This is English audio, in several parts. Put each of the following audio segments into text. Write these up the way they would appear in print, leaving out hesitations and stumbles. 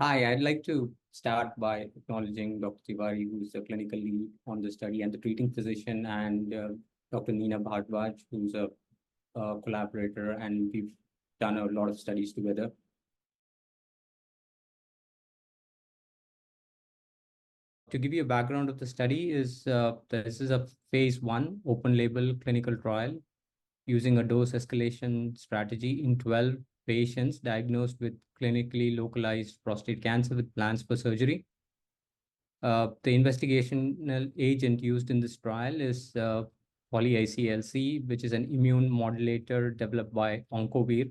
Hi, I'd like to start by acknowledging Dr. Tiwari, who's the clinical lead on the study, and the treating physician, and Dr. Neena Bhardwaj, who's a collaborator, and we've done a lot of studies together. To give you a background of the study, this is a phase 1 open label clinical trial using a dose escalation strategy in 12 patients diagnosed with clinically localized prostate cancer with plans for surgery. The investigational agent used in this trial is poly-ICLC, which is an immune modulator developed by Oncovir.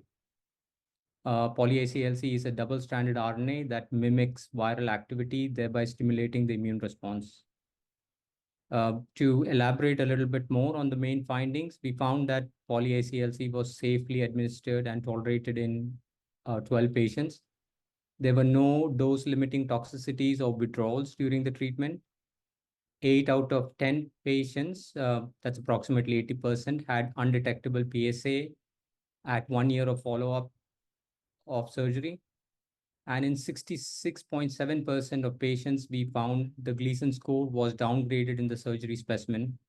Poly-ICLC is a double-stranded RNA that mimics viral activity, thereby stimulating the immune response. To elaborate a little bit more on the main findings, we found that poly-ICLC was safely administered and tolerated in 12 patients. There were no dose-limiting toxicities or withdrawals during the treatment. 8 out of 10 patients, that's approximately 80%, had undetectable PSA at 1 year of follow-up of surgery. And in 66.7% of patients, we found the Gleason score was downgraded in the surgery specimen.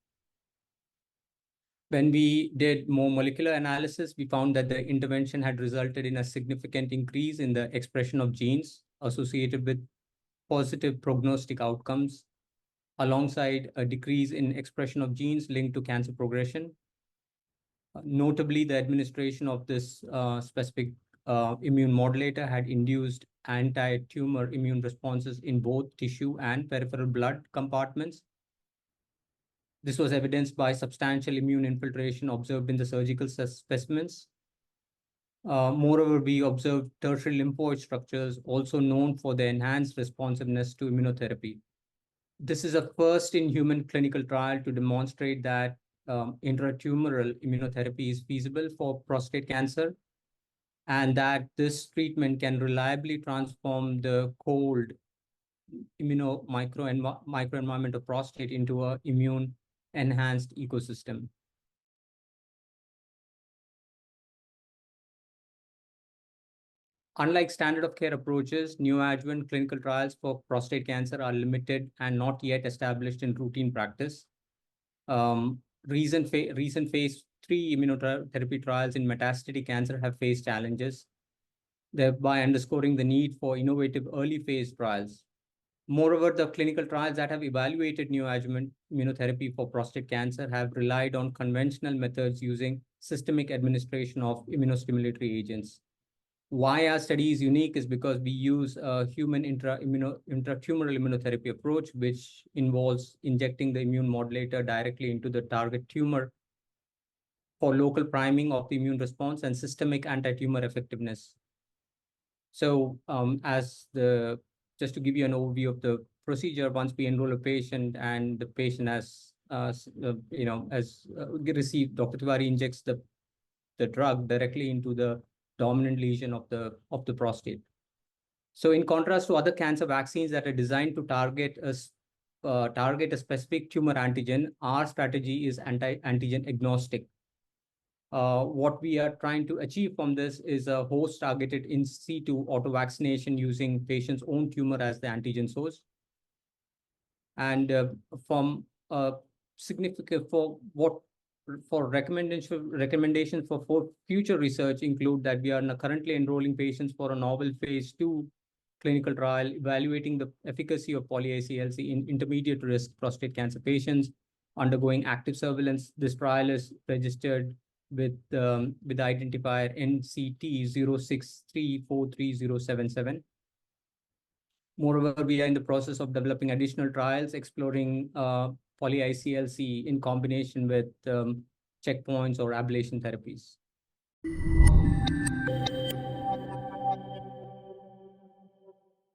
When we did more molecular analysis, we found that the intervention had resulted in a significant increase in the expression of genes associated with positive prognostic outcomes, alongside a decrease in expression of genes linked to cancer progression. Notably, the administration of this specific immune modulator had induced anti-tumor immune responses in both tissue and peripheral blood compartments. This was evidenced by substantial immune infiltration observed in the surgical specimens. Moreover, we observed tertiary lymphoid structures, also known for their enhanced responsiveness to immunotherapy. This is a first in human clinical trial to demonstrate that intratumoral immunotherapy is feasible for prostate cancer, and that this treatment can reliably transform the cold microenvironment of prostate into an immune enhanced ecosystem. Unlike standard of care approaches, neoadjuvant clinical trials for prostate cancer are limited and not yet established in routine practice. Recent phase 3 immunotherapy trials in metastatic cancer have faced challenges, thereby underscoring the need for innovative early phase trials. Moreover, the clinical trials that have evaluated neoadjuvant immunotherapy for prostate cancer have relied on conventional methods using systemic administration of immunostimulatory agents. Why our study is unique is because we use a human intratumoral immunotherapy approach, which involves injecting the immune modulator directly into the target tumor for local priming of the immune response and systemic anti-tumor effectiveness. So just to give you an overview of the procedure, once we enroll a patient and the patient has received, Dr. Tiwari injects the drug directly into the dominant lesion of the prostate. So in contrast to other cancer vaccines that are designed to target a specific tumor antigen, our strategy is antigen agnostic. What we are trying to achieve from this is a host-targeted in situ auto-vaccination using patient's own tumor as the antigen source. And significant recommendations for future research include that we are currently enrolling patients for a novel phase 2 clinical trial evaluating the efficacy of poly-ICLC in intermediate risk prostate cancer patients undergoing active surveillance. This trial is registered with identifier NCT06343077. Moreover, we are in the process of developing additional trials exploring poly-ICLC in combination with checkpoints or ablation therapies.